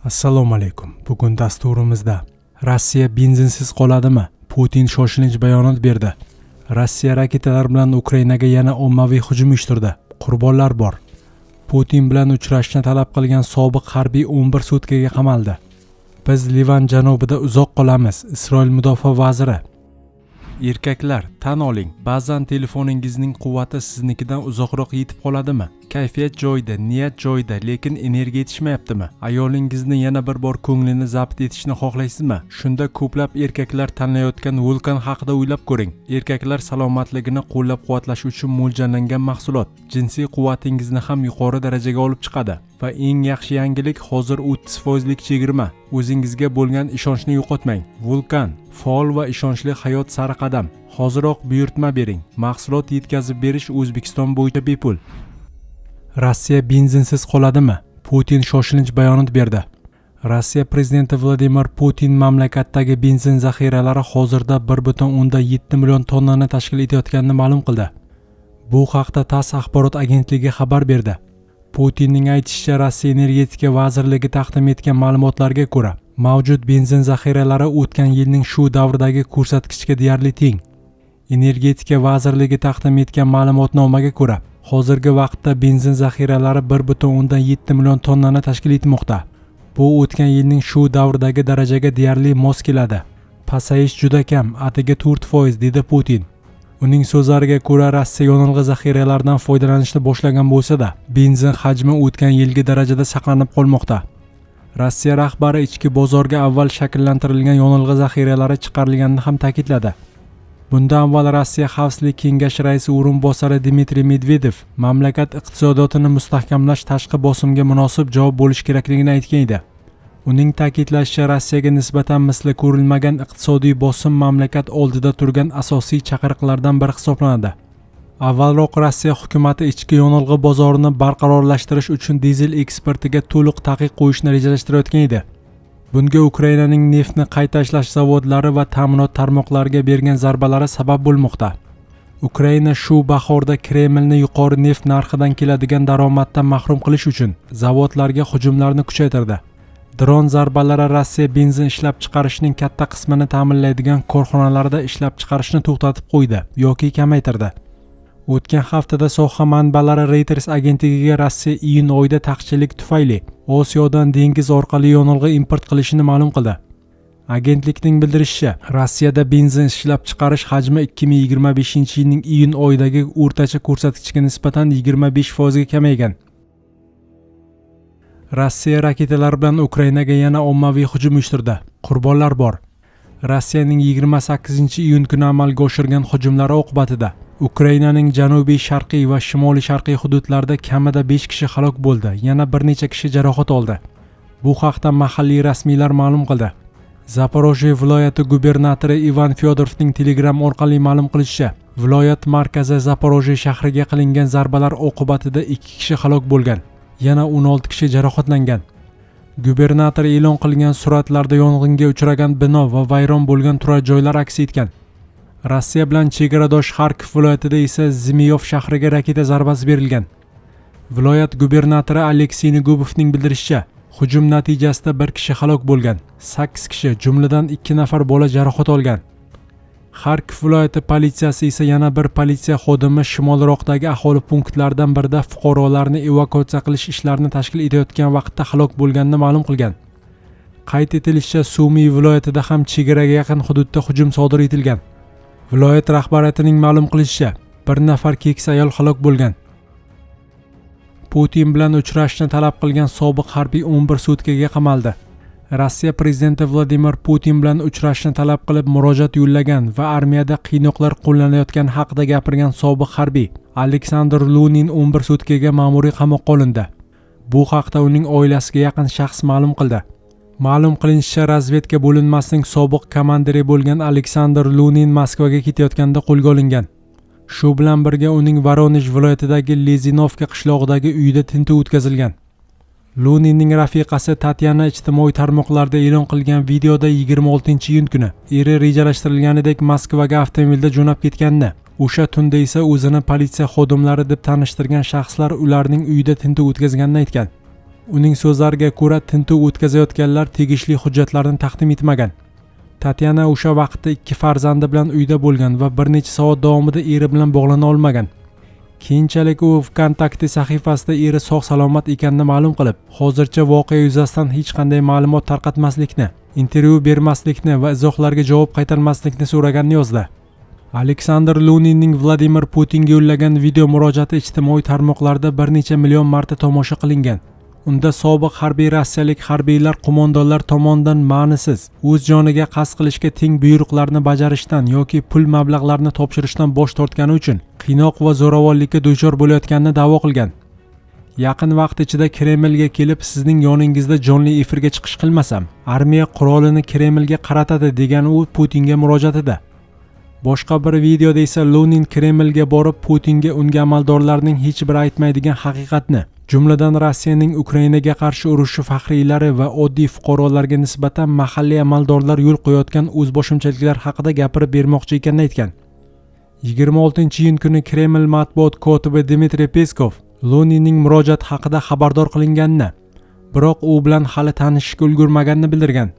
Assalomu alaykum. Bugun dasturimizda Rossiya benzinsiz qoladimi? Putin shoshilinch bayonot berdi. Rossiya raketalar bilan Ukrainaga yana ommaviy hujum uyushtirdi. Qurbonlar bor. Putin bilan uchrashishni talab qilgan sobiq harbiy 11 sutkaga qamaldi. Biz Livan janubida uzoq qolamiz. Isroil mudofaa vaziri. Erkaklar, tan oling, ba'zan telefoningizning quvvati siznikidan uzoqroq yetib qoladimi? Kayfiyat joyida, niyat joyida, lekin energiya yetishmayaptimi? Ayolingizni yana bir bor ko'nglini zabt etishni xohlaysizmi? Shunda ko'plab erkaklar tanlayotgan Vulkan haqida o'ylab ko'ring. Erkaklar salomatligini qo'llab-quvvatlash uchun mo'ljallangan mahsulot. Jinsiy quvvatingizni ham yuqori darajaga olib chiqadi. Va eng yaxshi yangilik hozir 30% chegirma. O'zingizga bo'lgan ishonchni yo'qotmang. Vulkan faol va ishonchli hayot sari qadam. Hoziroq buyurtma bering. Mahsulot yetkazib berish O'zbekiston bo'yicha bepul. Rossiya benzinsiz qoladimi? Putin shoshilinch bayonot berdi. Rossiya prezidenti Vladimir Putin mamlakatdagi benzin zaxiralari hozirda 1,7 million tonnani tashkil etayotganini ma'lum qildi. Bu haqda TASS axborot agentligi xabar berdi. Putinning aytishicha, Rossiya energetika vazirligi taqdim etgan ma'lumotlarga ko'ra, mavjud benzin zaxiralari o'tgan yilning shu davridagi ko'rsatkichga deyarli teng. Energetika vazirligi taqdim etgan ma'lumotnomaga ko'ra, hozirgi vaqtda benzin zaxiralari 1,7 million tonnani tashkil etmoqda. Bu o'tgan yilning shu davridagi darajaga deyarli mos keladi. Pasayish juda kam, atigi 4%, dedi Putin. Uning so'zlariga ko'ra, Rossiya yonilg'i zaxiralaridan foydalanishni boshlagan bo'lsa-da, benzin hajmi o'tgan yilgi darajada saqlanib qolmoqda. Rossiya rahbari ichki bozorga avval shakllantirilgan yonilg'i zaxiralari chiqarilganini ham ta'kidladi. Bundan avval Rossiya Xavfsizlik kengashi raisi o'rinbosari Dmitriy Medvedev mamlakat iqtisodiyotini mustahkamlash tashqi bosimga munosib javob bo'lish kerakligini aytgan edi. Uning ta'kidlashicha, Rossiyaga nisbatan misli ko'rilmagan iqtisodiy bosim mamlakat oldida turgan asosiy chaqiriqlardan biri hisoblanadi. Avvalroq Rossiya hukumati ichki yonilg'i bozorini barqarorlashtirish uchun dizel eksportiga to'liq taqiq qo'yishni rejalashtirayotgan edi. Bunga Ukrainaning neftni qayta ishlash zavodlari va ta'minot tarmoqlariga bergan zarbalari sabab bo'lmoqda. Ukraina shu bahorda Kremlni yuqori neft narxidan keladigan daromaddan mahrum qilish uchun zavodlarga hujumlarni kuchaytirdi. Dron zarbalari Rossiya benzin ishlab chiqarishning katta qismini ta'minlaydigan korxonalarda ishlab chiqarishni to'xtatib qo'ydi yoki kamaytirdi. O'tgan haftada soha manbalari Reuters agentligiga Rossiya iyun oyida taqchillik tufayli Osiyodan dengiz orqali yonilg'i import qilishini ma'lum qildi. Agentlikning bildirishicha, Rossiyada benzin ishlab chiqarish hajmi 2025-yilning iyun oyidagi o'rtacha ko'rsatkichga nisbatan 25% ga kamaygan. Rossiya raketalar bilan Ukrainaga yana ommaviy hujum uyushtirdi. Qurbonlar bor. Rossiyaning 28-iyun kuni amalga oshirgan hujumlari oqibatida Ukrainaning janubiy sharqiy va shimoliy sharqiy hududlarida kamida 5 kishi halok bo'ldi, yana bir necha kishi jarohat oldi. Bu haqda mahalliy rasmiylar ma'lum qildi. Zaporojye viloyati gubernatori Ivan Fyodorovning Telegram orqali ma'lum qilishicha, viloyat markazi Zaporojye shahriga qilingan zarbalar oqibatida 2 kishi halok bo'lgan, yana 16 kishi jarohatlangan. Gubernator e'lon qilgan suratlarda yong'inga uchragan bino va vayron bo'lgan turar joylar aks etgan. Rossiya bilan chegaradosh Xarkov viloyatida esa Zmiyov shahriga raketa zarbasi berilgan. Viloyat gubernatori Aleksey Negubovning bildirishicha, hujum natijasida 1 kishi halok bo'lgan, 8 kishi, jumladan 2 nafar bola jarohat olgan. Xarkov viloyati politsiyasi esa yana bir politsiya xodimi shimolroqdagi aholi punktlaridan birida fuqarolarni evakuatsiya qilish ishlarini tashkil etayotgan vaqtda halok bo'lganini ma'lum qilgan. Qayd etilishicha, Sumy viloyatida ham chegaraga yaqin hududda hujum sodir etilgan. Viloyat rahbariyatining ma'lum qilishicha, bir nafar keksa ayol halok bo'lgan. Putin bilan uchrashishni talab qilgan sobiq harbiy 11 sutkaga qamaldi. Rossiya prezidenti Vladimir Putin bilan uchrashishni talab qilib murojaat yo'llagan va armiyada qiynoqlar qo'llanayotgani haqida gapirgan sobiq harbiy Aleksandr Lunin 11 sutkaga ma'muriy qamoqqa olindi. Bu haqda uning oilasiga yaqin shaxs ma'lum qildi. Ma'lum qilinishicha, razvedka bo'linmasining sobiq komandiri bo'lgan Aleksandr Lunin Moskvaga ketayotganda qo'lga olingan. Shu bilan birga uning Voronej viloyatidagi Lezinovka qishlog'idagi uyida tintuv o'tkazilgan. Luninning rafiqasi Tatyana ijtimoiy tarmoqlarda e'lon qilgan videoda 26-iyun kuni eri rejalashtirilganidek Moskvaga avtomobilda jo'nab ketganini, o'sha tunda esa o'zini politsiya xodimlari deb tanishtirgan shaxslar ularning uyida tintuv o'tkazganini aytgan. Uning so'zlariga ko'ra, tintuv o'tkazayotganlar tegishli hujjatlarni taqdim etmagan. Tatyana o'sha vaqtda 2 farzandi bilan uyda bo'lgan va bir necha soat davomida eri bilan bog'lana olmagan. Keyinchalik u VKontakte sahifasida eri sog'-salomat ekanini ma'lum qilib, hozircha voqea yuzasidan hech qanday ma'lumot tarqatmaslikni, intervyu bermaslikni va izohlarga javob qaytarmaslikni so'raganini yozdi. Aleksandr Luninning Vladimir Putinga yo'llagan video murojaati ijtimoiy tarmoqlarda bir necha million marta tomosha qilingan. Unda sobiq harbiy rossiyalik harbiylar qo'mondonlar tomonidan ma'nisiz, o'z joniga qasd qilishga teng buyruqlarni bajarishdan yoki pul mablag'larini topshirishdan bosh tortgani uchun qiynoq va zo'ravonlikka duchor bo'layotganini da'vo qilgan. Yaqin vaqt ichida Kremlga kelib, sizning yoningizda jonli efirga chiqish qilmasam, armiya qurolini Kremlga qaratadi degan u Putinga murojaatida. Boshqa bir videoda esa Lunin Kremlga borib, Putinga unga amaldorlarning hech biri aytmaydigan haqiqatni, jumladan Rossiyaning Ukrainaga qarshi urushi faxriylari va oddiy fuqarolarga nisbatan mahalliy amaldorlar yo'l qo'yayotgan o'zboshimchaliklar haqida gapirib bermoqchi ekanini aytgan. 26-iyun kuni Kreml matbuot kotibi Dmitriy Peskov Luninning murojaati haqida xabardor qilinganini, biroq u bilan hali tanishishga ulgurmaganini bildirgan.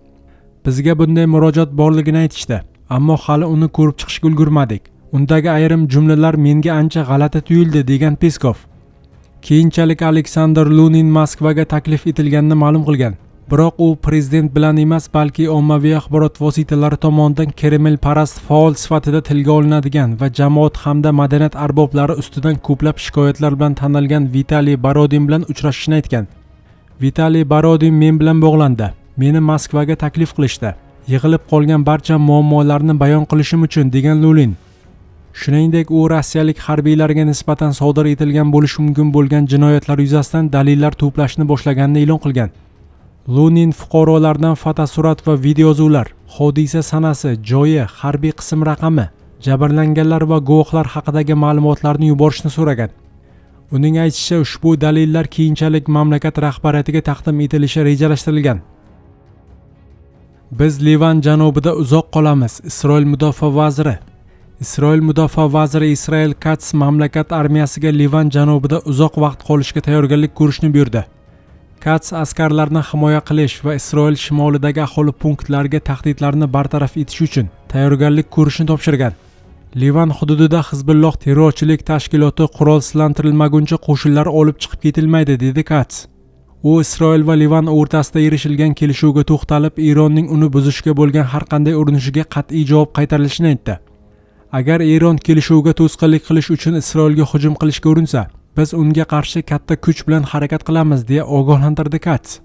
Bizga bunday murojaat borligini aytishdi, ammo hali uni ko'rib chiqishga ulgurmadik. Undagi ayrim jumlalar menga ancha g'alati tuyuldi, degan Peskov. Keyinchalik Aleksandr Lunin Moskvaga taklif etilganini ma'lum qilgan. Biroq u prezident bilan emas, balki ommaviy axborot vositalari tomonidan Kreml parast faol sifatida tilga olinadigan va jamoat hamda madaniyat arboblari ustidan ko'plab shikoyatlar bilan tanilgan Vitaliy Borodin bilan uchrashishini aytgan. Vitaliy Borodin men bilan bog'landi. Meni Moskvaga taklif qilishdi. Yig'ilib qolgan barcha muammolarni bayon qilishim uchun, degan Lunin. Shuningdek, u rossiyalik harbiylarga nisbatan sodir etilgan bo'lishi mumkin bo'lgan jinoyatlar yuzasidan dalillar to'plashni boshlaganini e'lon qilgan. Lunin fuqarolardan fotosurat va videoyozuvlar, hodisa sanasi, joyi, harbiy qism raqami, jabrlanganlar va guvohlar haqidagi ma'lumotlarni yuborishni so'ragan. Uning aytishicha, ushbu dalillar keyinchalik mamlakat rahbariyatiga taqdim etilishi rejalashtirilgan. Biz Livan janubida uzoq qolamiz, Isroil mudofaa vaziri. Isroil mudofaa vaziri Israel Katz mamlakat armiyasiga Livan janubida uzoq vaqt qolishga tayyorgarlik ko'rishni buyurdi. Katz askarlarni himoya qilish va Isroil shimolidagi aholi punktlariga tahdidlarni bartaraf etish uchun tayyorgarlik ko'rishni topshirgan. Livan hududida Hizbulloh terrorchilik tashkiloti qurolsizlantirilmaguncha qo'shinlar olib chiqib ketilmaydi, dedi Katz. U Isroil va Livan o'rtasida erishilgan kelishuvga to'xtalib, Eronning uni buzishga bo'lgan har qanday urinishiga qat'iy javob qaytarilishini aytdi. Agar Eron kelishuvga to'sqinlik qilish uchun Isroilga hujum qilishga urinsa, biz unga qarshi katta kuch bilan harakat qilamiz, deya ogohlantirdi Katz.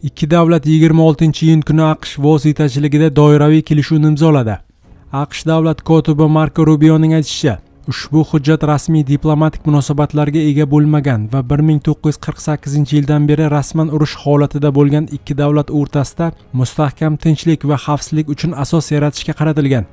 Ikki davlat 26-iyun kuni AQSh vositachiligida doiraviy kelishuvni imzoladi. AQSh davlat kotibi Marko Rubioning aytishicha, ushbu hujjat rasmiy diplomatik munosabatlarga ega bo'lmagan va 1948-yildan beri rasman urush holatida bo'lgan ikki davlat o'rtasida mustahkam tinchlik va xavfsizlik uchun asos yaratishga qaratilgan.